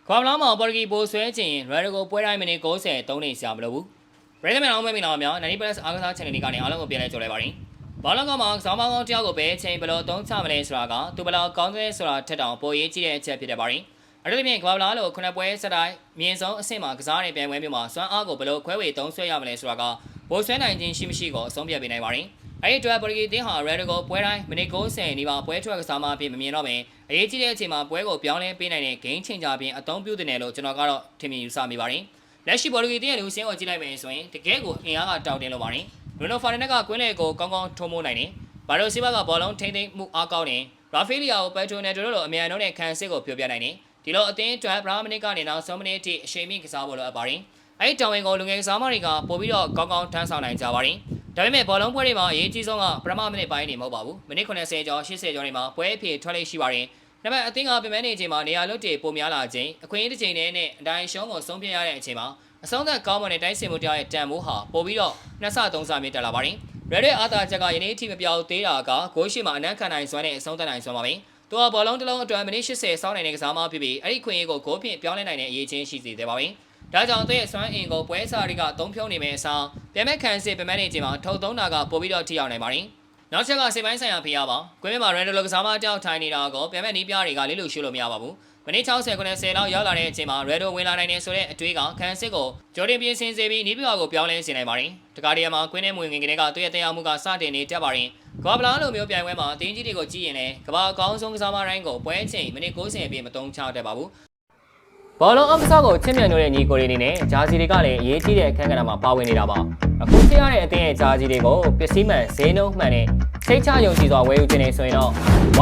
ခေါင်းလောင်းမှာပေါ်ဂီပိုဆွဲချင်ရင်ရယ်ကိုပွဲတိုင်းမိနစ်93နေရှာမလို့ဘူးပရိသတ်များအောင်မိလာများ90 plus အားကစား channel လေးကနေအားလုံးကိုပြန်လဲကြိုလိုက်ပါရစေဘောလုံးကမှာစောင်းမောင်းကောင်းတယောက်ကိုပဲချိန်ဘယ်လိုသုံးချမလဲဆိုတာကသူဘယ်လိုကောင်းတဲ့ဆိုတာထက်တောင်ပိုရေးကြည့်တဲ့အချက်ဖြစ်တယ်ပါရင်အဲ့ဒီပြင်ကဘာလာလို့ခုနှစ်ပွဲစတိုင်းမြင်းဆုံးအဆင့်မှာကစားနေပြန်ပွဲမျိုးမှာစွမ်းအားကိုဘယ်လိုခွဲဝေသုံးဆွဲရမလဲဆိုတာကပိုဆွဲနိုင်ခြင်းရှိမရှိကိုအဆုံးဖြတ်ပေးနိုင်ပါရင်အဲ့ဒီအတွက်ပေါ်ဂီတင်းဟာရယ်ကိုပွဲတိုင်းမိနစ်90နီးပါးပွဲထွက်ကစားမှအဖြစ်မမြင်တော့ပင်အရေးကြီးတဲ့အချိန်မှာပွဲကိုပြောင်းလဲပေးနိုင်တဲ့ game changer ပြင်အသုံးပြုတဲ့နယ်လို့ကျွန်တော်ကတော့ထင်မြင်ယူဆမိပါတယ်လက်ရှိပေါ်ဂီတင်းရဲ့လူစင်းကိုကြည့်လိုက်မယ်ဆိုရင်တကယ်ကိုအင်အားကတောက်တင်လို့ပါတယ်လူနိုဖာနက်ကကွင်းလေကိုကောင်းကောင်းထုံးမိုးနိုင်တယ်ဘာလို့စီဘာကဘောလုံးထိမ့်သိမ့်မှုအားကောင်းတယ်ရာဖီလီယာကိုပက်ထရိုနယ်တို့လိုအမြန်နှုန်းနဲ့ခံစစ်ကိုပြောပြနိုင်တယ်ဒီလိုအသင်းအတွက်ဘရာမနစ်ကနေနောက်ဆုံးမိနစ်အထိအချိန်မိကစားဖို့လိုအပ်ပါတယ်အဲ့ဒီတောင်ဝင်ကိုလူငယ်ကစားမတွေကပို့ပြီးတော့ကောင်းကောင်းထမ်းဆောင်နိုင်ကြပါတယ်ဒါပေမဲ့ဘောလုံးပွဲတွေမှာအရေးကြီးဆုံးကပထမမိနစ်ပိုင်းနေမဟုတ်ပါဘူးမိနစ်90ကျော်80ကျော်တွေမှာပွဲအဖြစ်ထွက်လေရှိပါတယ်ဒါပေမဲ့အသင်းကပြင်ပနေချိန်မှာနေရာလွတ်တွေပိုများလာခြင်းအခွင့်အရေးတစ်ချိန်နဲ့အတိုင်းရှုံးကိုဆုံးဖြတ်ရတဲ့အချိန်မှာအဆုံးသက်ကောင်းမွန်တဲ့တိုင်းစင်မှုတရားရဲ့တန်ဖိုးဟာပို့ပြီးတော့နှစ်ဆသုံးဆမြင့်တက်လာပါတယ်ရတဲ့အားသာချက်ကယနေ့အထိမပြောင်းသေးတာကဂိုးရှိမှာအနက်ခံနိုင်စွမ်းနဲ့အဆုံးသက်နိုင်စွမ်းပါပဲ။သူကဘောလုံးတစ်လုံးအတွက်မိနစ်80စောင်းနိုင်တဲ့ကစားမဖြစ်ပြီးအဲ့ဒီခွင့်ရေးကိုဂိုးဖြင့်ပြောင်းလဲနိုင်တဲ့အရေးချင်းရှိစေသေးပါပဲ။ဒါကြောင့်သူရဲ့စွမ်းအင်ကိုပွဲစားတွေကသုံးဖြုံနေမယ့်အစားပြန်မဲ့ခံစစ်ပြန်မဲ့နေချိန်မှာထုတ်သုံးတာကပို့ပြီးတော့ထိရောက်နိုင်ပါတယ်။နောက်ချက်ကစိတ်ပိုင်းဆိုင်ရာဖိအားပါ။ကွင်းထဲမှာရန်ဒလိုကစားမတယောက်ထိုင်နေတာကိုပြန်မဲ့နီးပြားတွေကလေးလို့ရှုလို့မရပါဘူး။မိနစ်60 90လောက်ရောက်လာတဲ့အချိန်မှာရယ်ဒိုဝင်လာနိုင်တယ်ဆိုတဲ့အတွေးကခံစစ်ကိုဂျော်ဒန်ပြင်ဆင်စေပြီးနီးပြားကိုပြောင်းလဲစေနိုင်ပါတယ်။တကားတရမှာကွင်းထဲမဝင်ငင်ကလေးကသူ့ရဲ့တရားမှုကစတင်နေတက်ပါရင်ကဘာလာလိုမျိုးပြိုင်ပွဲမှာအသင်းကြီးတွေကိုကြည့်ရင်လည်းကဘာအကောင်းဆုံးကစားမတိုင်းကိုပွဲချိန်မိနစ်90အပြင်မတုံးချတတ်ပါဘူး။ဘောလုံးအကစားကိုချစ်မြတ်နေတဲ့ညီကိုလေးတွေနဲ့ဂျာစီတွေကလည်းအရေးကြီးတဲ့အခန်းကဏ္ဍမှာပါဝင်နေတာပါ။အခုသိရတဲ့အသင်းရဲ့ဂျာစီတွေကိုပစ္စည်းမှန်ဈေးနှုန်းမှန်နဲ့စိတ်ချယုံကြည်စွာဝယ်ယူခြင်းနဲ့ဆိုရင်တော့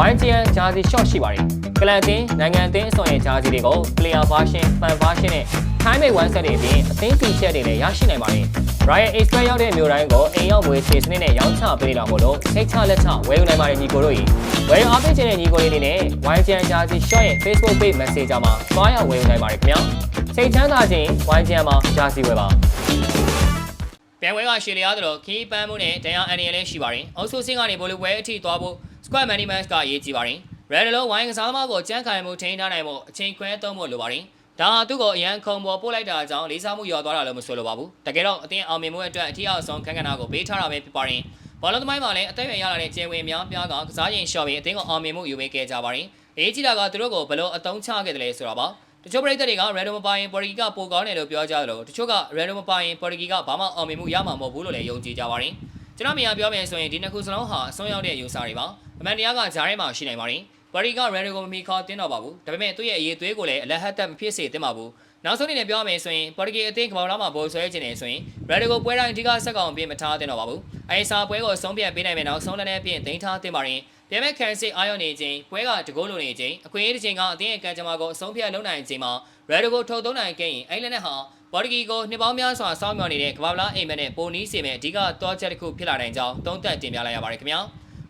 YGN ဂျာစီ short ရှိပါတယ်။ကလပ်အသင်းနိုင်ငံအသင်းအစော်ရဲ့ဂျာစီတွေကို player version, fan version နဲ့ time made one set တွေအပြင်အသင်း t-shirt တွေလည်းရရှိနိုင်ပါတယ်။ Ryan Express ရောက်တဲ့မျိုးတိုင်းကိုအိမ်ရောက်ဝယ်ချေစနစ်နဲ့ရောင်းချပေးလာမို့လို့စိတ်ချလက်ချဝယ်ယူနိုင်ပါတယ်ညီကိုတို့ကြီး။ဝယ်ယူအားပေးခြင်းတဲ့ညီကိုလေးတွေနဲ့ YGN ဂျာစီ short ရဲ့ Facebook page Messenger မှာသွားရောက်ဝယ်ယူနိုင်ပါတယ်ခင်ဗျာ။စိတ်ချမ်းသာခြင်း YGN မှာဂျာစီဝယ်ပါ။ပြန်ဝဲကရှေ့လျားသလိုခီးပန်းမှုနဲ့ဒဏ်ရာအန်ရီလည်းရှိပါတယ်။အောက်ဆိုစင်းကနေဘိုလ်ပွဲအထိသွားဖို့ squad management ကအရေးကြီးပါတယ်။ Red လိုဝိုင်းကစားသမားကိုကြမ်းခိုင်မှုထိန်းထားနိုင်ဖို့အချိန်ခွဲသုံးဖို့လိုပါတယ်။ဒါဟာသူ့ကိုအရန်ခုံပေါ်ပို့လိုက်တာကြောင့်လေးစားမှုရောသွားတာလို့မဆိုလိုပါဘူး။တကယ်တော့အသင်းအောင်မြင်မှုအတွက်အထီးအောင်ဆုံးခန်းကဏ္ဍကိုပေးထားတာပဲဖြစ်ပါတယ်။ဘောလုံးသမိုင်းမှာလည်းအသက်အရွယ်ရလာတဲ့ကျယ်ဝင်များပြားကကစားရင်ရှော့ပြီးအသင်းကိုအောင်မြင်မှုယူပေးခဲ့ကြပါတယ်။အရေးကြီးတာကသူတို့ကိုဘယ်လိုအသုံးချခဲ့တယ်လဲဆိုတာပါ။တချို့ပရိသတ်တွေက Red မပိုင်ပေါ်ဂီကပိုကောင်းတယ်လို့ပြောကြတယ်လို့တချို့က Red မပိုင်ပေါ်ဂီကဘာမှအောင်မြင်မှုရမှာမဟုတ်ဘူးလို့လည်းယုံကြည်ကြပါတယ်။ကျွန်တော်မြင်ပြောမယ်ဆိုရင်ဒီနှစ်ခုစလုံးဟာအဆုံးရောက်တဲ့ယူဆတွေပါ။အမှန်တရားကဂျားထဲမှာရှိနိုင်ပါတယ်။ပေါ်ဂီက Red ကိုမမီခေါ်တင်းတော့ပါဘူး။ဒါပေမဲ့သူ့ရဲ့အရေးသွေးကိုလည်းအလက်ဟတ်တက်မဖြစ်စေသင့်ပါဘူး။နောက်ဆုံးအနေနဲ့ပြောမယ်ဆိုရင်ပေါ်ဂီအသင်းကမ္ဘာလာမှာဘိုးဆွဲခြင်းနေဆိုရင် Red ကိုပွဲတိုင်းအဓိကဆက်ကောင်ပြင်မထားသင့်တော့ပါဘူး။အဲစာပွဲကိုအဆုံးဖြတ်ပေးနိုင်မယ်နောက်ဆုံးလက်နဲ့ပြင်သိမ်းထားသင့်ပါရင်ပြန်မဲ့ခံစစ်အာရုံနေခြင်းပွဲကတကိုးလိုနေခြင်းအခွင့်အရေးတစ်ချိန်ကအသင်းရဲ့ကံကြမ္မာကိုအဆုံးဖြတ်လုပ်နိုင်ခြင်းမှာ Red ကိုထုတ်သုံးနိုင်ခဲ့ရင်အဲ့လက်နဲ့ဟာဘော်ဂီကိုနှစ်ပေါင်းများစွာစောင့်မျှော်နေတဲ့ကမ္ဘာလာအိမ်မက်နဲ့ပိုနီးစေမဲ့အဓိကတောချက်တစ်ခုဖြစ်လာနိုင်ကြောင်းသုံးသပ်တင်ပြလိုက်ရပါတယ်ခင်ဗျာ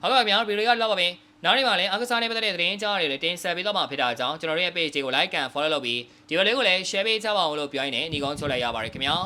ဟုတ်ကဲ့ဗျာဗီဒီယိုရလောက်ပါပဲနောက်နေ့မှာလည်းအားကစားနဲ့ပတ်သက်တဲ့သတင်းကြားတွေလည်းတင်ဆက်ပေးတော့မှာဖြစ်တာကြောင့်ကျွန်တော်တို့ရဲ့ page ကို like and follow လုပ်ပြီးဒီဗီဒီယိုလေးကိုလည်း share ပေးကြပါအောင်လို့ပြောရင်းနဲ့ညီကောင်းချုပ်လိုက်ရပါတယ်ခင်ဗျာ